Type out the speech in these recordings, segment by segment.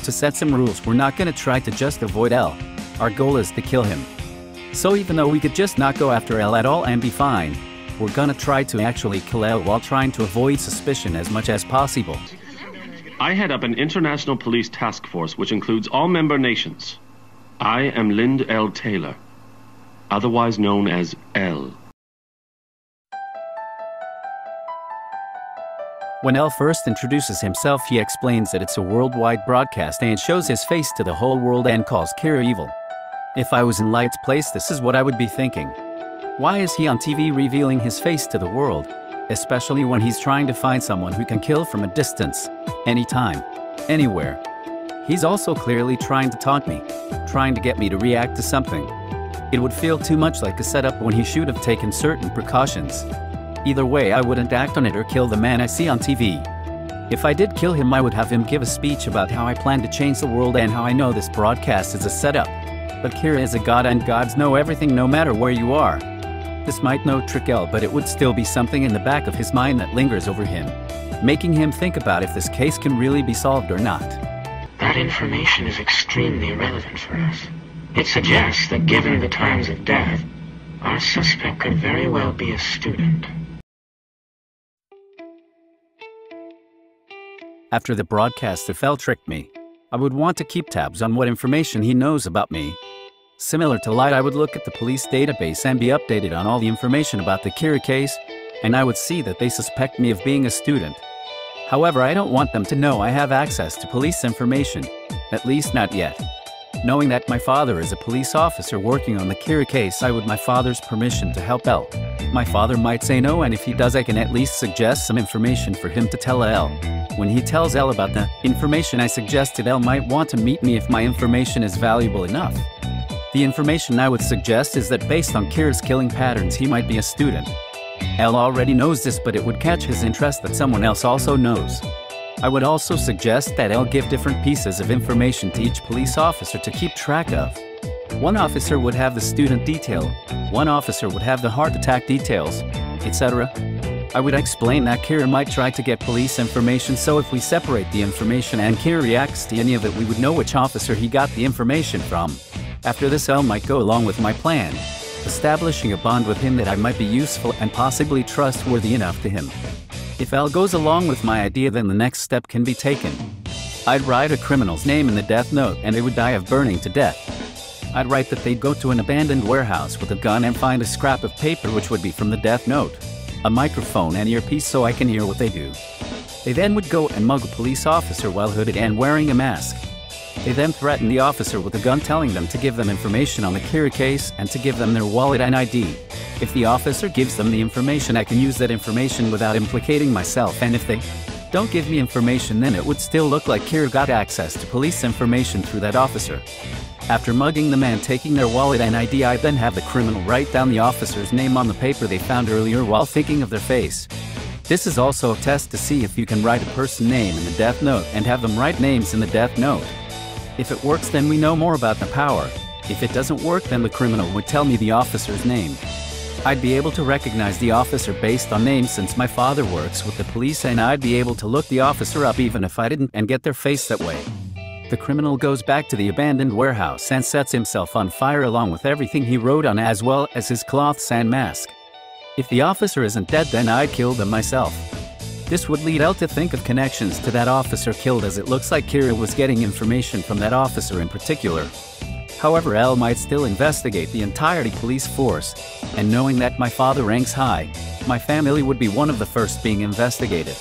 to set some rules. We're not gonna try to just avoid L. Our goal is to kill him. So even though we could just not go after L at all and be fine, we're gonna try to actually kill L while trying to avoid suspicion as much as possible. I head up an international police task force which includes all member nations. I am Lind L. Taylor, otherwise known as L. When L first introduces himself, he explains that it's a worldwide broadcast and shows his face to the whole world and calls Kira evil. If I was in Light's place, this is what I would be thinking. Why is he on TV revealing his face to the world? Especially when he's trying to find someone who can kill from a distance, anytime, anywhere. He's also clearly trying to taunt me, trying to get me to react to something. It would feel too much like a setup when he should have taken certain precautions. Either way, I wouldn't act on it or kill the man I see on TV. If I did kill him, I would have him give a speech about how I plan to change the world and how I know this broadcast is a setup. But Kira is a god and gods know everything no matter where you are. This might no trick L, but it would still be something in the back of his mind that lingers over him, making him think about if this case can really be solved or not. That information is extremely relevant for us. It suggests that given the times of death, our suspect could very well be a student. After the broadcast, if L tricked me, I would want to keep tabs on what information he knows about me. Similar to Light, I would look at the police database and be updated on all the information about the Kira case, and I would see that they suspect me of being a student. However, I don't want them to know I have access to police information, at least not yet. Knowing that my father is a police officer working on the Kira case, I would my father's permission to help L. My father might say no, and if he does, I can at least suggest some information for him to tell L. When he tells L about the information I suggested, L might want to meet me if my information is valuable enough. The information I would suggest is that based on Kira's killing patterns, he might be a student. L already knows this, but it would catch his interest that someone else also knows. I would also suggest that L give different pieces of information to each police officer to keep track of. One officer would have the student detail, one officer would have the heart attack details, etc. I would explain that Kira might try to get police information, so if we separate the information and Kira reacts to any of it, we would know which officer he got the information from. After this, L might go along with my plan, establishing a bond with him that I might be useful and possibly trustworthy enough to him. If L goes along with my idea, then the next step can be taken. I'd write a criminal's name in the death note and they would die of burning to death. I'd write that they'd go to an abandoned warehouse with a gun and find a scrap of paper which would be from the death note, a microphone and earpiece so I can hear what they do. They then would go and mug a police officer while hooded and wearing a mask. They then threaten the officer with a gun, telling them to give them information on the Kira case and to give them their wallet and ID. If the officer gives them the information, I can use that information without implicating myself, and if they don't give me information, then it would still look like Kira got access to police information through that officer. After mugging the man, taking their wallet and ID, I then have the criminal write down the officer's name on the paper they found earlier while thinking of their face. This is also a test to see if you can write a person's name in the death note and have them write names in the death note. If it works, then we know more about the power. If it doesn't work, then the criminal would tell me the officer's name. I'd be able to recognize the officer based on name since my father works with the police, and I'd be able to look the officer up even if I didn't and get their face that way. The criminal goes back to the abandoned warehouse and sets himself on fire along with everything he wrote on, as well as his cloths and mask. If the officer isn't dead, then I'd kill them myself. This would lead L to think of connections to that officer killed, as it looks like Kira was getting information from that officer in particular. However, L might still investigate the entirety police force, and knowing that my father ranks high, my family would be one of the first being investigated.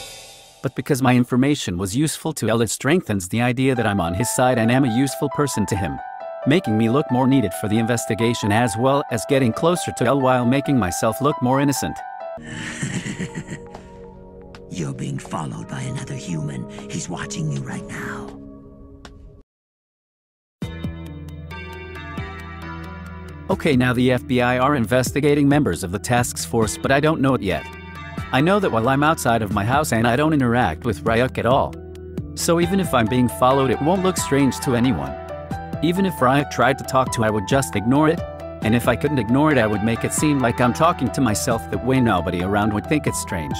But because my information was useful to L, it strengthens the idea that I'm on his side and am a useful person to him, making me look more needed for the investigation, as well as getting closer to L while making myself look more innocent. You're being followed by another human. He's watching you right now. Okay, now the FBI are investigating members of the task force, but I don't know it yet. I know that while I'm outside of my house and I don't interact with Ryuk at all. So even if I'm being followed, it won't look strange to anyone. Even if Ryuk tried to talk to, I would just ignore it. And if I couldn't ignore it, I would make it seem like I'm talking to myself, that way nobody around would think it's strange.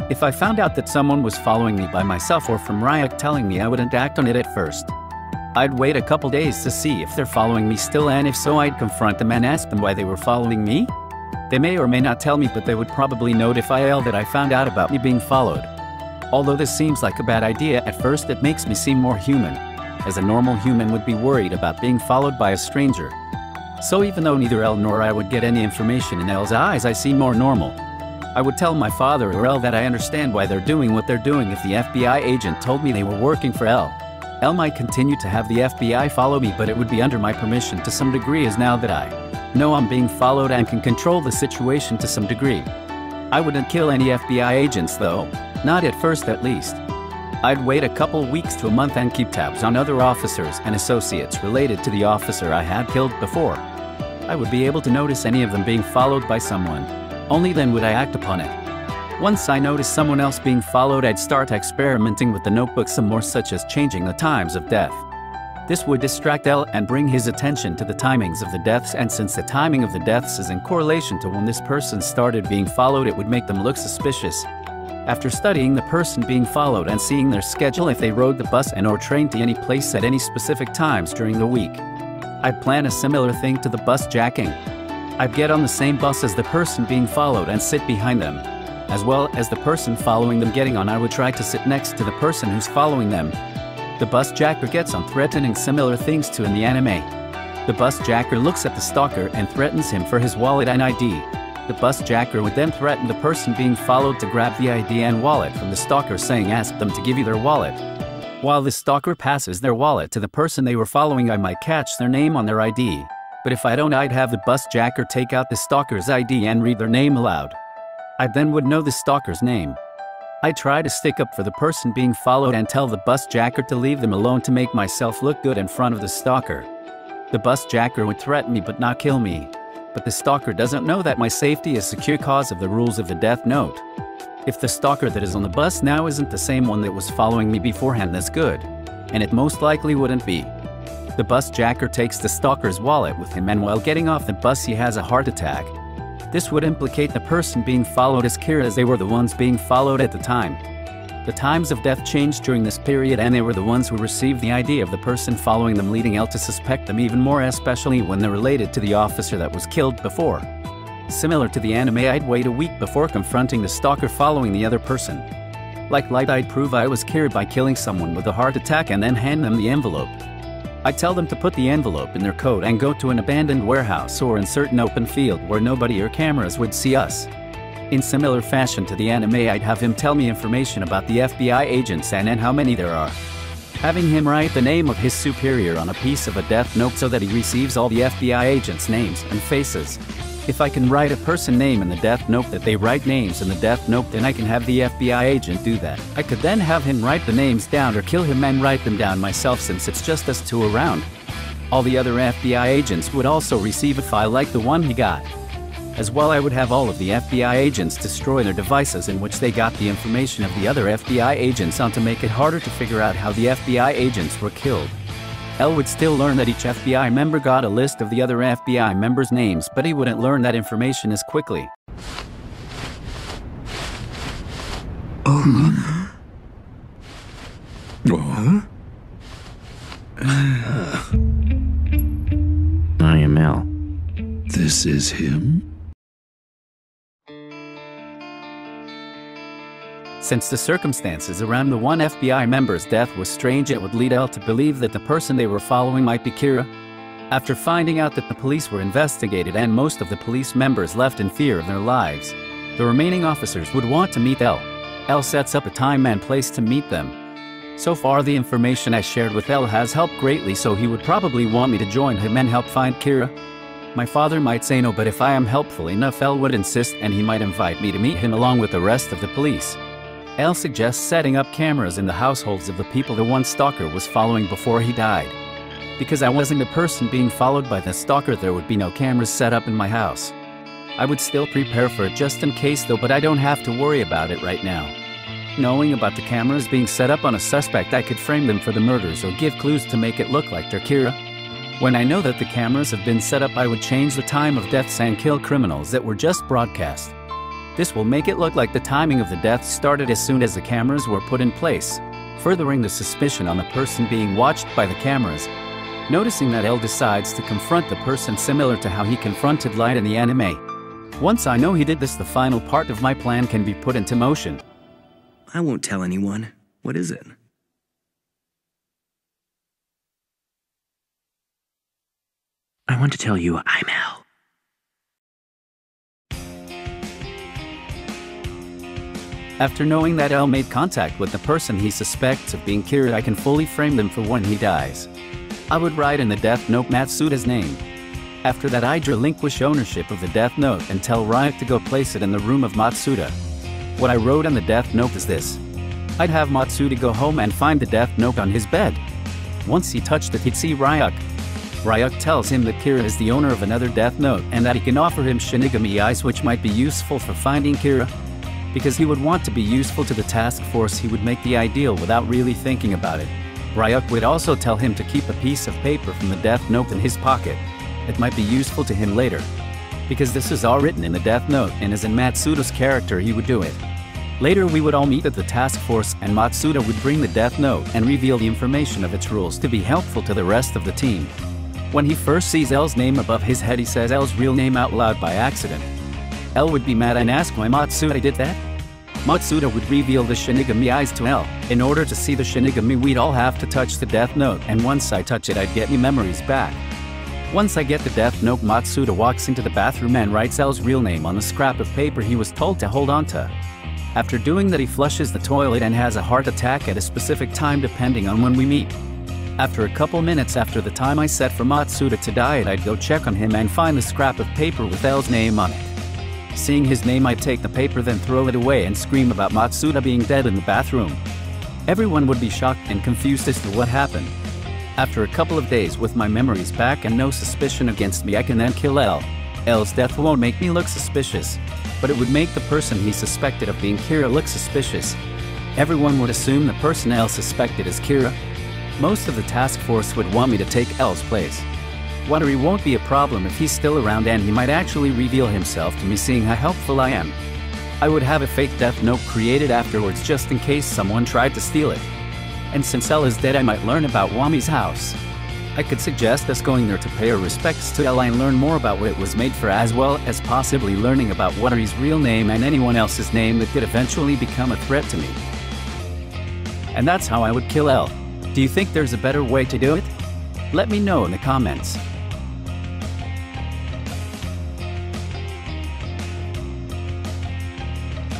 If I found out that someone was following me by myself or from Ryuk telling me, I wouldn't act on it at first. I'd wait a couple days to see if they're following me still, and if so, I'd confront them and ask them why they were following me. They may or may not tell me, but they would probably notify Elle that I found out about me being followed. Although this seems like a bad idea at first, it makes me seem more human, as a normal human would be worried about being followed by a stranger. So even though neither Elle nor I would get any information, in Elle's eyes I seem more normal. I would tell my father or Elle that I understand why they're doing what they're doing if the FBI agent told me they were working for Elle. Elle might continue to have the FBI follow me, but it would be under my permission to some degree, as now that I know I'm being followed and can control the situation to some degree. I wouldn't kill any FBI agents though, not at first at least. I'd wait a couple weeks to a month and keep tabs on other officers and associates related to the officer I had killed before. I would be able to notice any of them being followed by someone. Only then would I act upon it. Once I noticed someone else being followed, I'd start experimenting with the notebook some more, such as changing the times of death. This would distract Elle and bring his attention to the timings of the deaths, and since the timing of the deaths is in correlation to when this person started being followed, it would make them look suspicious. After studying the person being followed and seeing their schedule, if they rode the bus and or train to any place at any specific times during the week, I'd plan a similar thing to the bus jacking. I'd get on the same bus as the person being followed and sit behind them. As well as the person following them getting on, I would try to sit next to the person who's following them. The bus jacker gets on, threatening similar things to in the anime. The bus jacker looks at the stalker and threatens him for his wallet and ID. The bus jacker would then threaten the person being followed to grab the ID and wallet from the stalker, saying ask them to give you their wallet. While the stalker passes their wallet to the person they were following, I might catch their name on their ID. But if I don't, I'd have the bus jacker take out the stalker's ID and read their name aloud. I then would know the stalker's name. I try to stick up for the person being followed and tell the bus jacker to leave them alone to make myself look good in front of the stalker. The bus jacker would threaten me but not kill me. But the stalker doesn't know that my safety is secure because of the rules of the Death Note. If the stalker that is on the bus now isn't the same one that was following me beforehand, that's good. And it most likely wouldn't be. The bus jacker takes the stalker's wallet with him, and while getting off the bus he has a heart attack. This would implicate the person being followed as Kira, as they were the ones being followed at the time. The times of death changed during this period, and they were the ones who received the ID of the person following them, leading Elle to suspect them even more, especially when they're related to the officer that was killed before. Similar to the anime, I'd wait a week before confronting the stalker following the other person. Like Light, I'd prove I was Kira by killing someone with a heart attack and then hand them the envelope. I'd tell them to put the envelope in their coat and go to an abandoned warehouse or insert an open field where nobody or cameras would see us. In similar fashion to the anime, I'd have him tell me information about the FBI agents and how many there are. Having him write the name of his superior on a piece of a death note so that he receives all the FBI agents' names and faces. If I can write a person name in the death note that they write names in the death note, then I can have the FBI agent do that. I could then have him write the names down or kill him and write them down myself, since it's just us two around. All the other FBI agents would also receive a file like the one he got. As well, I would have all of the FBI agents destroy their devices in which they got the information of the other FBI agents on, to make it harder to figure out how the FBI agents were killed. Elle would still learn that each FBI member got a list of the other FBI members' names, but he wouldn't learn that information as quickly. I am Elle. This is him? Since the circumstances around the one FBI member's death was strange, it would lead Elle to believe that the person they were following might be Kira. After finding out that the police were investigated and most of the police members left in fear of their lives, the remaining officers would want to meet Elle. Elle sets up a time and place to meet them. So far, the information I shared with Elle has helped greatly, so he would probably want me to join him and help find Kira. My father might say no, but if I am helpful enough, Elle would insist, and he might invite me to meet him along with the rest of the police. Elle suggests setting up cameras in the households of the people the one stalker was following before he died. Because I wasn't the person being followed by the stalker, there would be no cameras set up in my house. I would still prepare for it just in case though, but I don't have to worry about it right now. Knowing about the cameras being set up on a suspect, I could frame them for the murders or give clues to make it look like they're Kira. When I know that the cameras have been set up, I would change the time of deaths and kill criminals that were just broadcast. This will make it look like the timing of the deaths started as soon as the cameras were put in place. furthering the suspicion on the person being watched by the cameras. Noticing that L decides to confront the person similar to how he confronted Light in the anime. Once I know he did this, the final part of my plan can be put into motion. I won't tell anyone. What is it? I want to tell you I'm L. After knowing that L made contact with the person he suspects of being Kira, I can fully frame them for when he dies. I would write in the Death Note Matsuda's name. After that, I'd relinquish ownership of the Death Note and tell Ryuk to go place it in the room of Matsuda. What I wrote on the Death Note is this. I'd have Matsuda go home and find the Death Note on his bed. Once he touched it, he'd see Ryuk. Ryuk tells him that Kira is the owner of another Death Note and that he can offer him Shinigami Eyes, which might be useful for finding Kira. Because he would want to be useful to the task force, he would make the ideal without really thinking about it. Ryuk would also tell him to keep a piece of paper from the Death Note in his pocket. It might be useful to him later. Because this is all written in the Death Note and is in Matsuda's character, he would do it. Later we would all meet at the task force and Matsuda would bring the Death Note and reveal the information of its rules to be helpful to the rest of the team. When he first sees L's name above his head, he says L's real name out loud by accident. L would be mad and ask why Matsuda did that. Matsuda would reveal the Shinigami Eyes to L. In order to see the Shinigami, we'd all have to touch the Death Note, and once I touch it, I'd get my memories back. Once I get the Death Note, Matsuda walks into the bathroom and writes L's real name on the scrap of paper he was told to hold on to. After doing that, he flushes the toilet and has a heart attack at a specific time depending on when we meet. After a couple minutes after the time I set for Matsuda to die, I'd go check on him and find the scrap of paper with L's name on it. Seeing his name, I'd take the paper, then throw it away and scream about Matsuda being dead in the bathroom. Everyone would be shocked and confused as to what happened. After a couple of days with my memories back and no suspicion against me, I can then kill L. L's death won't make me look suspicious, but it would make the person he suspected of being Kira look suspicious. Everyone would assume the person L suspected is Kira. Most of the task force would want me to take L's place. Watery won't be a problem if he's still around, and he might actually reveal himself to me, seeing how helpful I am. I would have a fake Death Note created afterwards just in case someone tried to steal it. And since L is dead, I might learn about Wami's house. I could suggest us going there to pay our respects to L and learn more about what it was made for, as well as possibly learning about Watery's real name and anyone else's name that could eventually become a threat to me. And that's how I would kill L. Do you think there's a better way to do it? Let me know in the comments.